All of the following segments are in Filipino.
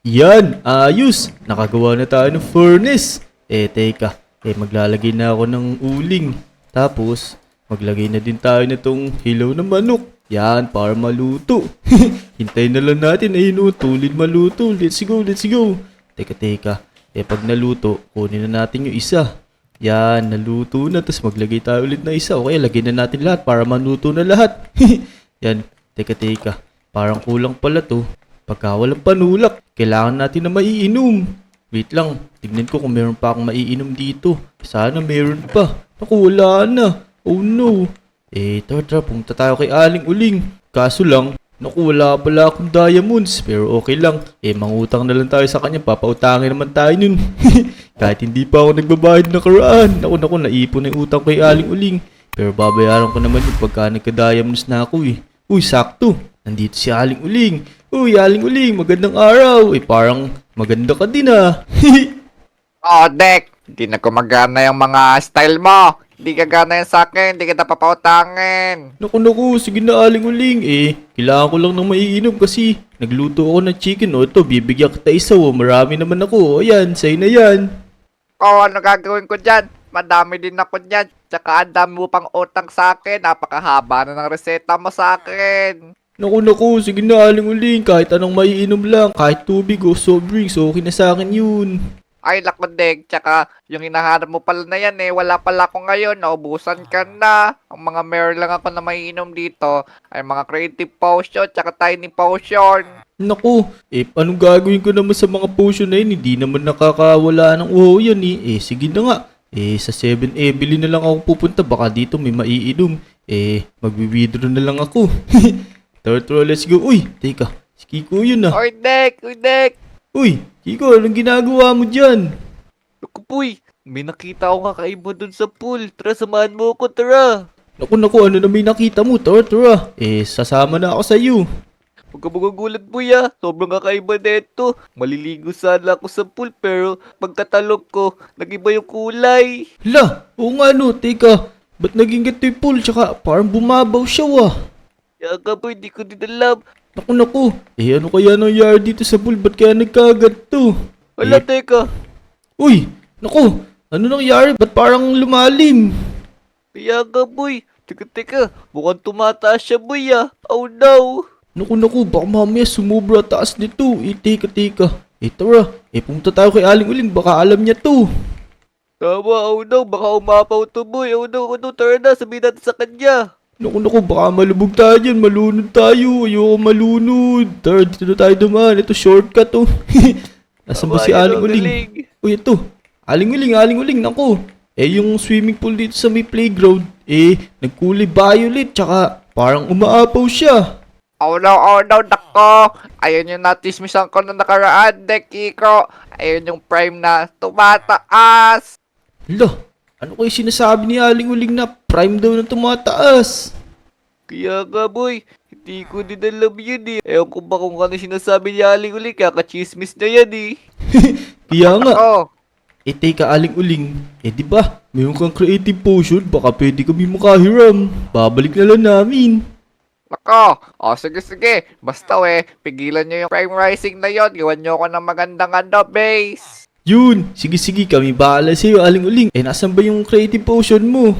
Yan, ayos. Nakagawa na tayo ng furnace. Teka. Maglalagay na ako ng uling. Tapos, maglagay na din tayo nitong hilaw na manok. Yan, para maluto. Hintayin na lang natin. Ayun o, tulid maluto. Let's go, let's go. Teka. Pag naluto, kunin na natin yung isa. Yan, naluto na. Tapos maglagay tayo ulit na isa. Okay, lagay na natin lahat para maluto na lahat. Yan, teka. Parang kulang pala to. Pagka walang panulak, kailangan natin na maiinom. Wait lang, tignan ko kung meron pa akong maiinom dito. Sana meron pa. Naku, wala na. Oh no. Tara, punta tayo kay Aling Uling. Kaso lang, naku, wala pala akong diamonds. Pero okay lang. Mangutang na lang tayo sa kanya. Papautangin naman tayo nun. Kahit hindi pa ako nagbabayad na karaan. Naku, naipon na yung utang kay Aling Uling. Pero babayaran ko naman yung pagka nagka-diamonds na ako eh. Uy, sakto. Nandito si Aling Uling. Uy, Aling Uling, magandang araw. Parang maganda ka din ah. Oh, Dek, hindi na gumagana yung mga style mo. Hindi gagana yan sa akin, hindi kita papautangin. Naku, sige na Aling Uling. Kailangan ko lang ng maiinom kasi nagluto ako ng chicken. Ito, bibigyan kita isa marami naman ako. Ayan, sa'yo na yan. Oh, ano gagawin ko dyan? Madami din ako dyan. Tsaka ang dami mo pang utang sa akin. Napakahaba na ng reseta mo sa akin. Naku, sige na Aling Uling. Kahit anong maiinom lang, kahit tubig o soft drinks, okay na sa akin yun. Ay, lako, Dek. Tsaka yung hinahanap mo pala na yan wala pala ako ngayon. Naubusan ka na. Ang mga meron lang ako na maiinom dito ay mga creative potion tsaka tiny potion. Naku, anong gagawin ko naman sa mga potion na yun? Hindi naman nakakawala ng uho yan eh. Sige na nga. Sa 7-Eleven na lang ako pupunta. Baka dito may maiinom. Magwi-withdraw na lang ako. Tara, let's go. Uy, teka. Si Kiko yun ah. Oy, Dek! Uy, Kiko, anong ginagawa mo dyan? Naku, Puy. May nakita akong kakaiba dun sa pool. Tara, samahan mo ako, tara. Naku, ano na may nakita mo? Tara. Sasama na ako sa'yo. Huwag ka magugulat, Puy, ah. Sobrang kakaiba nito. Maliligo sana ako sa pool, pero pagkatalog ko, nag-iba yung kulay. Hala, oo nga no, teka. Ba't naging ganito yung pool? Tsaka parang bumabaw siya Kaya ka, Puy, di ko din alam. Naku. Ano kaya nangyari dito sa pool? Ba't kaya nagkaganto? Wala, teka. Uy, naku. Ano nangyari? Ba't parang lumalim? Kaya ka, Puy. Teka. Mukhang tumataas siya, Puy, ah. Oh, no. Naku, baka mamaya sumubra taas nito. Teka. Tara. Pumunta tayo kay Aling Uling. Baka alam niya to. Tama, oh, no. Baka umapaw to, Puy. Oh, no. Tara na. Sabihin natin sa kanya. Naku, baka malubog tayo dyan. Malunod tayo. Ayoko malunod. Tara, dito na tayo dumaan. Ito, shortcut to. Nasaan ba si Aling Uling? Uy, ito. Aling Uling. Naku. Yung swimming pool dito sa may playground. Nagkulay violet. Tsaka parang umaapaw siya. Oh no, nako. Ayun yung natismisan ko na nakaraan, Dekiko. Ayun yung prime na tumataas. Hala, ano kayo sinasabi ni Aling Uling na prime daw na tumataas? Kaya nga, Boy. Hindi ko din alam yun eh. Ewan ko ba kung ano sinasabi ni Aling Uling. Kaka-chismis na yan eh. Kaya nga. Ako. Teka Aling Uling. Di ba? Mayroon kang creative potion. Baka pwede kami makahiram. Babalik na lang namin. Nako. Sige. Basta pigilan nyo yung prime rising na yon. Gawan nyo ako ng magandang base. Yun. Sige. Kami bahala sa'yo Aling Uling. Nasan ba yung creative potion mo?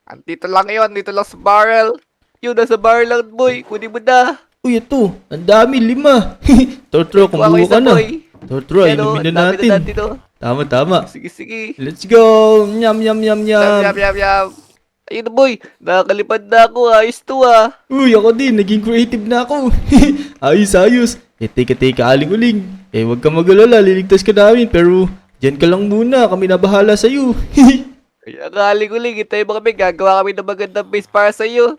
Andito lang yon. Dito lang sa barrel. Yun, nasa barrel lang, Boy. Kunin mo na. Uy, ito. Ang dami. 5. Totro, kumuha ka na. Totro, inumin na natin. Tama. Sige. Let's go. Nyam. Yum. Ayun na, Boy. Nakakalipad na ako. Ayos to ah. Uy, ako din. Naging creative na ako. Ayos. Teka, Aling Uling. Huwag ka mag-alala. Liligtas ka namin. Pero, dyan ka lang muna. Kami na bahala sa'yo. Kaya Aling Uling. Hintayin mo kami. Gagawa kami ng magandang base para sa'yo.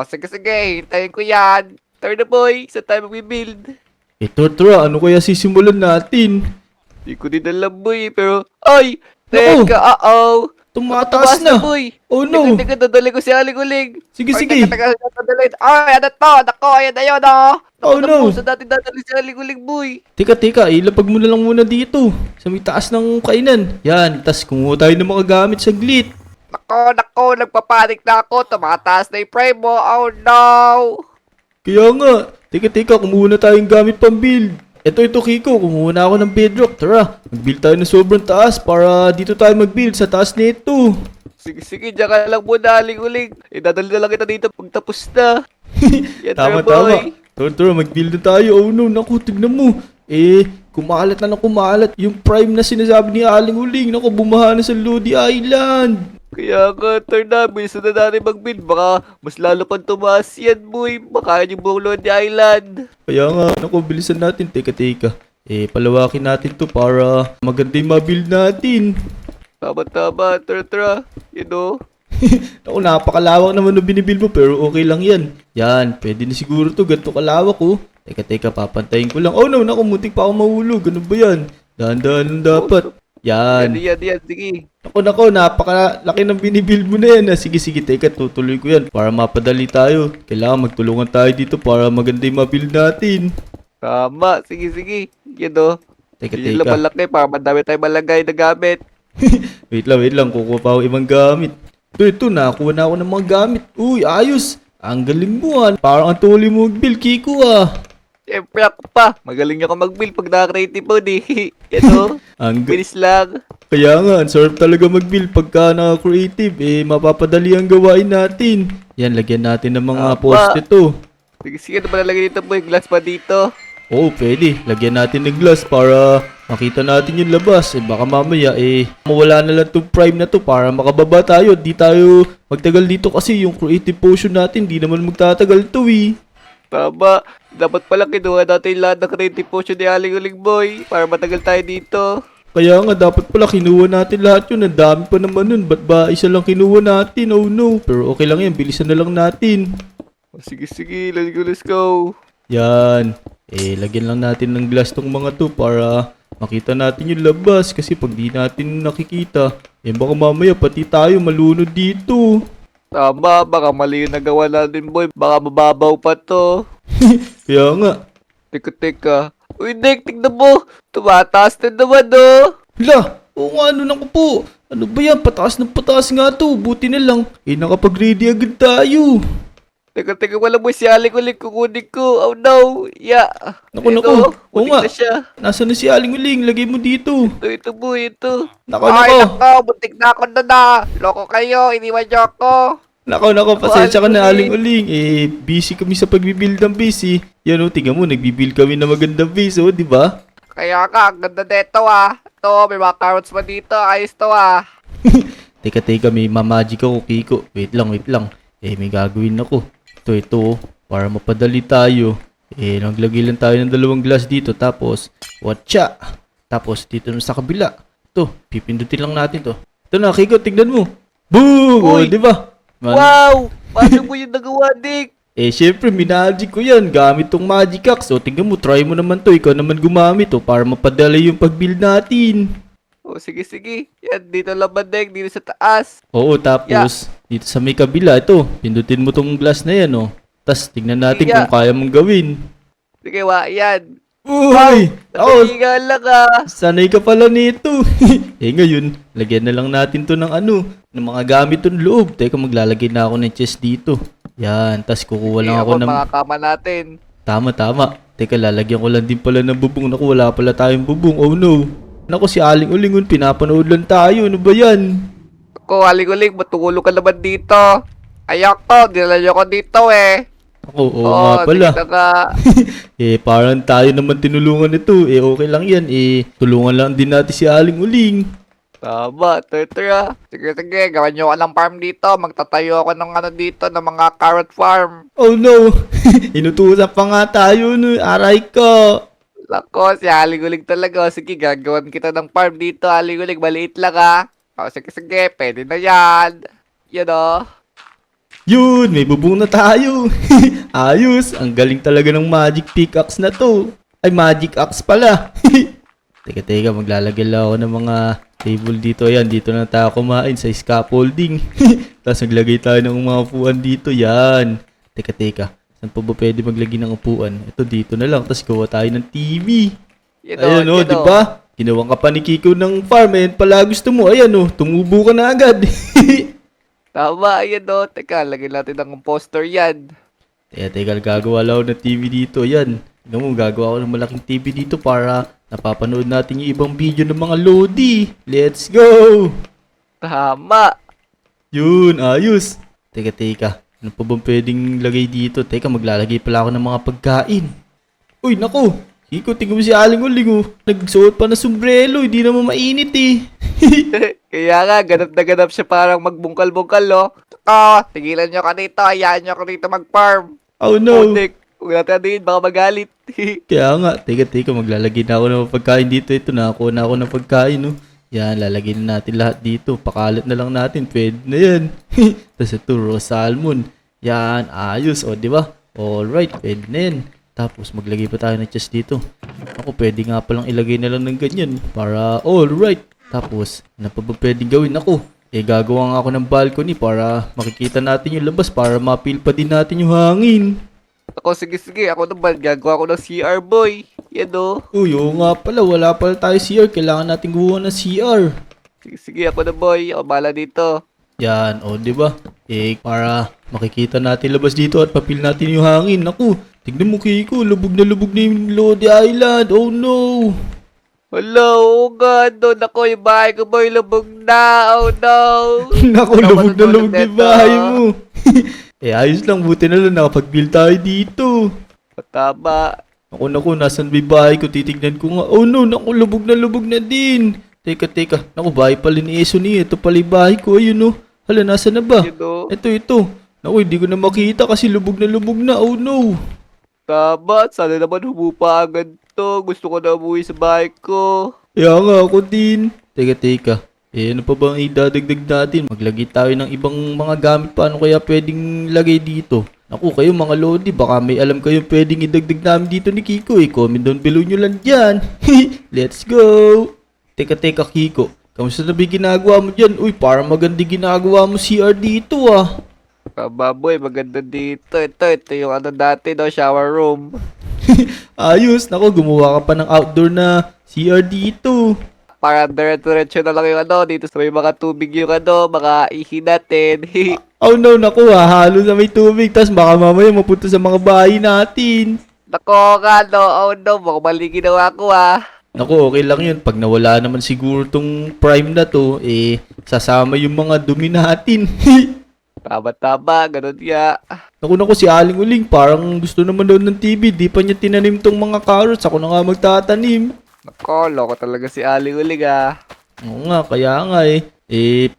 Sige. Hintayin ko yan. Tara na, Boy. Sa tayo mag-build. Totro, ano kaya sisimulan natin? Di ko din alam, Boy. Pero, ay! Naku! Teka, Tumataas na. Boy. Oh no. Teka, dadali ko si Aling Uling. Sige. Teka, dadali. Ay, ano to? Nako, ayun, Oh no. Sa dati dadali si Aling Uling, Boy. Teka, ilapag mo na lang muna dito. Sa may taas ng kainan. Yan, tas kumuha tayo ng mga gamit saglit. Nako, nagpapanik na ako. Tumataas na yung prime mo. Oh, no. Kaya nga. Teka, kumuha na tayong gamit pang build. Ito Kiko, kumuha na ako ng bedrock. Tara, mag-build tayo ng sobrang taas para dito tayo mag-build sa taas nito. Sige, diyan ka lang muna, Aling-Uling. Idadali na lang kita dito pag tapos na. Yan, Tama, boy. Tara, mag-build na tayo. Oh no, naku, tignan mo. Kumalat na kumalat. Yung prime na sinasabi ni Aling Uling. Naku, bumaha na sa Lodi Island. Kaya nga, Torna, bilisan na natin mag-build. Baka mas lalo pang tumaas yan, boy. Baka yung buong Lodi Island. Kaya nga, naku, bilisan natin. Teka. Palawakin natin to para maganda yung mabuild natin. Tama, Tortra. You know? Naku, napakalawak naman na binibuild mo pero okay lang yan. Yan, pwede na siguro to. Ganito kalawak oh. Teka, papantayin ko lang. Oh no, naku, muntik pa ako mahulog. Ano ba yan? Dahan-dahan lang dapat. Yan. Yan, sige. Naku, napakalaki ng binibuild mo na yan. Sige, teka, tutuloy ko yan para mapadali tayo. Kailangan magtulungan tayo dito para maganda yung mabuild natin. Tama, sige. You know? Teka. Yun lang malaki para madami tayo malagay na gamit. Wait lang, kukuha pa ako ibang gamit. Ito, nakuha na ako ng mga gamit. Uy, ayos. Ang galing mo ah. Parang ang tuloy mo mag-build, Kiko ah. Siyempre ako pa. Magaling ako mag-build pag naka-creative mode eh. Ito, bilis lang. Kaya nga, ang sarap talaga mag-build pagka naka-creative. Mapapadali ang gawain natin. Yan, lagyan natin ng mga poste to. Sige, ano ba nalagay dito boy? Glass pa dito? Oo, pwede. Lagyan natin ng glass para makita natin yung labas. Baka mamaya, mawala na lang itong prime na to para makababa tayo. Di tayo magtagal dito kasi yung creative potion natin, di naman magtatagal to eh. Tama. Dapat pala kinuha natin lahat ng creative potion ni Aling-Uling boy para matagal tayo dito. Kaya nga, dapat pala kinuha natin lahat yun. Ang dami pa naman nun. Ba't ba isa lang kinuha natin? Oh no. Pero okay lang yan. Bilisan na lang natin. Sige. Let's go. Yan. Lagyan lang natin ng glass tong mga to para makita natin yung labas. Kasi pag di natin nakikita, baka mamaya pati tayo malunod dito. Tama, baka mali yung nagawa natin boy. Baka mababaw pa to. Kaya nga. Teka. Uy, Nick, tignan mo. Tumataas na naman, no? Hala! Oo nga, ano naku po? Ano ba yan? Pataas ng pataas nga to. Buti na lang. Nakapag-ready agad tayo. Teka, wala mo si Aling-Uling kukunin ko. Oh no, yeah. Naku. Oo Unik nga. na siya. Nasaan na si Aling-Uling? Lagay mo dito. Ito boy, ito. Nako. Buntik na ako na. Loko kayo, iniwan niyo ako. Nako, pasensya ka na Aling-Uling. Aling-Uling. Busy kami sa pagbibuild ng base Yan o, tingnan mo, nagbibuild kami ng magandang base di ba? Kaya ka, ang ganda dito Ito, may mga carrots pa dito. Ayos to Teka, may mamagic ako, Kiko. Wait lang. May gagawin ako. Ito, para mapadali tayo. Naglagay lang tayo ng 2 glass dito. Tapos, watcha. Tapos, dito naman sa kabila. Ito, pipindutin lang natin to. Ito na, Kiko, tignan mo. Boom! Uy! Di ba? Wow! Paano mo yung nagawa, Nick? Syempre, minagic ko yan. Gamit tong Magic Axe. O, tingnan mo, try mo naman to. Ikaw naman gumamit, para mapadali yung pag-build natin. Sige. Yan, dito lang bandeng, dito sa taas. Oo, tapos, dito sa may kabila, ito, pindutin mo tong glass na yan, Tapos, tingnan natin kung kaya mong gawin. Sige, yan. Uy! Natinga lang Sanay ka pala nito. Ngayon, lagyan na lang natin to ng ng mga gamit tong loob. Teka, maglalagay na ako ng chest dito. Yan, tas kukuha lang ako ng... mga kama natin. Tama. Teka, lalagyan ko lang din pala ng bubong. Naku, wala pala tayong bubong. Oh no. Naku, si Aling-Uling, pinapanood lang tayo. Ano ba yan? Ako, Aling-Uling, matulog ka naman dito. Ayoko, dinalayo ko dito Ako, oo nga pala. Parang tayo naman tinulungan ito. Okay lang yan. Tulungan lang din natin si Aling-Uling. Tama, Tortra. Sige, gawan nyo ka ng farm dito. Magtatayo ako ng dito, ng mga carrot farm. Oh no! Inutusan pa nga tayo, aray ko. Lako, si Aling-Uling talaga. Sige, gagawan kita ng farm dito, Aling-Uling. Maliit lang sige, pwede na yan. Yun, may bubong na tayo. Ayos, ang galing talaga ng magic pickaxe na to. Ay, magic axe pala. Teka, maglalagay lang ako ng mga table dito. Ayan, dito na tayo kumain sa scaffolding. Tapos naglagay tayo ng mga upuan dito. Yan. Teka. Saan pa ba pwede maglagay ng upuan? Ito, dito na lang. Tapos gawa tayo ng TV. Ayan di ba? Ginawa ka pa ni Kiko ng farm. Ayan pala gusto mo. Ayan tumubo ka na agad. Tama, Teka, lagyan natin ng poster yan. Teka, gagawa lang ako ng TV dito. Ayan. Tignan mo, gagawa ko ng malaking TV dito para napapanood natin yung ibang video ng mga Lodi. Let's go! Tama. Yun, ayos. Teka. Ano pa bang pwedeng lagay dito? Teka, maglalagay pala ako ng mga pagkain. Uy, naku! Kiko, tingnan mo si Aling Uling oh. Nagsuot pa na sombrero, hindi naman mainit eh. Kaya nga, ganap na ganap siya parang magbungkal-bungkal, no? Tigilan nyo ka dito. Hayaan nyo ka dito mag-farm. Oh no! Putik. Huwag natin din, baka magalit. Kaya nga, teka, maglalagay na ako ng pagkain dito. Ito, nakakuha na ako ng pagkain, no? Yan, lalagay na natin lahat dito. Pakalat na lang natin, pwede na yan. Tapos ito, raw salmon. Yan, ayos, o, di ba? Alright, pwede na yan. Tapos, maglagay pa tayo ng chest dito. Ako, pwede nga palang ilagay na lang ng ganyan. Para, alright. Tapos, ano pa ba pwedeng gawin? Ako, gagawa nga ako ng balcony para makikita natin yung labas. Para ma-feel pa din natin yung hangin. Ako, sige. Ako naman, gagawa ko ng CR, boy. Yan, o. Uy, oo nga pala. Wala pala tayo CR. Kailangan natin gumawa ng CR. Sige, ako na, boy. Ako bala dito. Yan, o, di ba? Para makikita natin labas dito at papil natin yung hangin. Naku, tignan mo, Kiko. Lubog na yung Lodi Island. Oh, no. Hello, God. Nako, yung bahay ko, boy. Lubog na. Oh, no. Naku, lubog na yung neto. bahay mo. Ayos lang. Buti na lang nakapag-build tayo dito. Tama. Naku, nasan ba yung bahay ko? Titignan ko nga. Oh, no. Naku, lubog na din. Teka. Naku, bahay pala ni Eso niya. Ito pala yung bahay ko. Ayun, no. Hala, nasa na ba? Yun, o. Ito. Naku, hindi ko na makita kasi lubog na. Oh, no. Tama. Sana naman humupa agad to. Gusto ko na umuwi sa bahay ko. Kaya nga ako din. Teka. Ano pa bang idadagdag natin? Maglagay tayo ng ibang mga gamit pa. Ano kaya pwedeng lagay dito? Naku, kayo mga Lodi, baka may alam kayo pwedeng idagdag namin dito ni Kiko. Comment down below nyo lang dyan. Let's go! Teka, Kiko. Kamusta na ba yung ginagawa mo dyan? Uy, parang maganda ginagawa mo CR dito ah. Baboy, maganda dito. Ito yung ano dati, no, shower room. Ayos, naku, gumawa ka pa ng outdoor na CR dito. Para dire-diretso na lang yung ano, dito sa may mga tubig yung ano, mga ihi natin. Oh no, naku, hahalo na may tubig. Tapos baka mamaya mapunta sa mga bahay natin. Nako nga, no, oh no, baka mali ginawa ko Naku, okay lang yun. Pag nawala naman siguro tong prime na to, sasama yung mga dumi natin. Tama, ganun ya. Naku, si Aling Uling, parang gusto naman daw ng TV. Di pa niya tinanim tong mga carrots. Ako na nga magtatanim. Nako, loko talaga si Ali Ulig Oo nga, kaya nga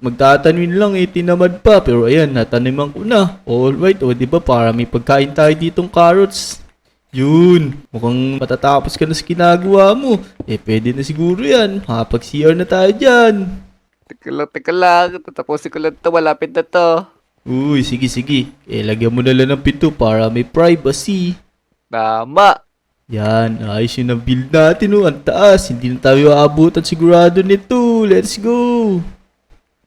magtatanim lang tinamad pa. Pero ayan, nataniman ko na. Alright, o diba, para may pagkain tayo ditong carrots. Yun, mukhang matatapos ka na sa ginagawa mo. Pwede na siguro yan. Pag-CR na tayo dyan. Teka lang, tatapusin ko lang to, malapit na to. Uy, sige. Lagyan mo na lang ng pinto para may privacy. Tama. Yan, ayos yung na-build natin Ang taas, hindi na tayo aabutan sigurado nito. Let's go!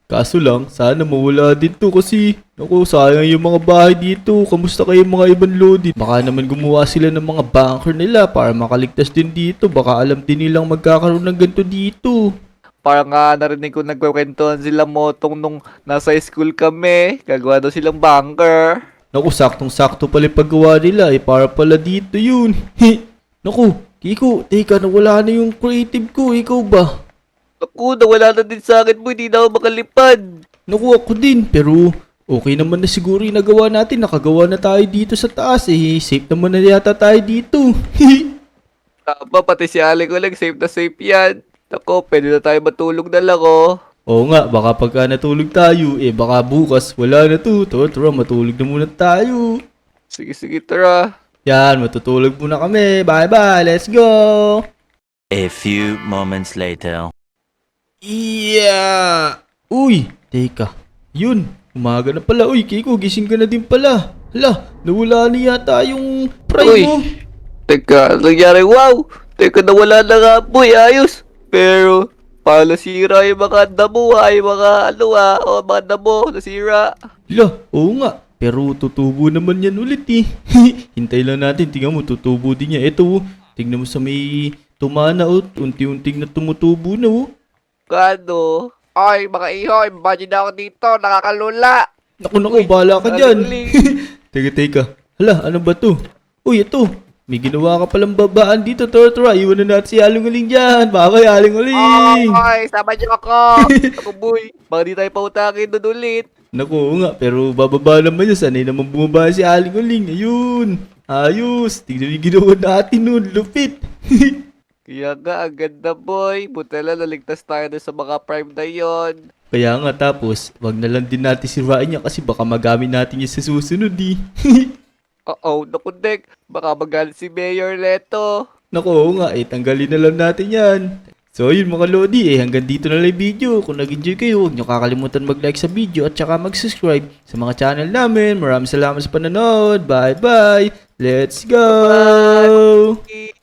Kaso lang, sana mawala din to kasi naku, sayang yung mga bahay dito. Kamusta kayo mga ibang Lodi? Baka naman gumawa sila ng mga bunker nila para makaligtas din dito. Baka alam din nilang magkakaroon ng ganito dito. Parang nga narinig ko nagkwentuhan sila Motong nung nasa school kami. Gagawa daw silang bunker. Naku, saktong-sakto pala yung paggawa nila para pala dito yun. Naku, Kiko, teka, nawala na yung creative ko. Ikaw ba? Naku, nawala na din sa akin mo. Hindi na ako makalipad. Naku, ako din. Pero okay naman na siguro yung nagawa natin. Nakagawa na tayo dito sa taas. Safe naman na yata tayo dito. Tama, pati si Ali ko lang. Safe na safe yan. Naku, pwede na tayo matulog na lang Oo nga, baka pagka natulog tayo, baka bukas wala na to. Tara, matulog na muna tayo. Sige, tara. Yan, matutulog muna kami. Bye-bye, let's go! A few moments later. Yeah! Uy, teka. Yun, umaga na pala. Uy, Kiko, gising ka na din pala. Hala, nawala na yata yung prime Uy. mo. Teka, ano nangyari? Wow! Teka, nawala na nga boy. Ayos. Pero, paano nasira yung mga damo yung mga mga damo nasira. Hala, oo nga. Pero tutubo naman yan ulit Hintay lang natin, tingnan mo, tutubo din yan. Ito, tingnan mo sa may tumana unti-unting na tumutubo na Kano? Ay, mga iho, imagine ako dito, nakakalula. Naku, bahala ka dyan. Teka. Hala, ano ba to? Uy, ito. may ginawa ka palang babaan dito, Tortora. Iwan na natin si Aling Uling dyan. Bye-bye, Aling Uling. Ay, sama niyo ako. Ako, boy. Baka di tayo pautakin doon ulit. Naku nga, pero bababa naman yun. Sanay naman bumaba si Aling Uling. Ayun. Ayos. Tignan yung ginawa natin nun. Lupit. Kaya nga, ang ganda, boy. Buti lang, naligtas tayo doon sa mga prime na yon. Kaya nga tapos, wag na lang din natin sirain niya kasi baka magamit natin yun sa susunod eh. Oo, naku, Dek. Baka magalit si Mayor Leto. Naku, oo nga eh, tanggalin na lang natin yan. So yun mga Lodi eh, hanggang dito na lang yung video. Kung nag-enjoy kayo, huwag nyo kakalimutan mag-like sa video at saka mag-subscribe sa mga channel namin. Maraming salamat sa panonood. Bye bye! Let's go! Bye.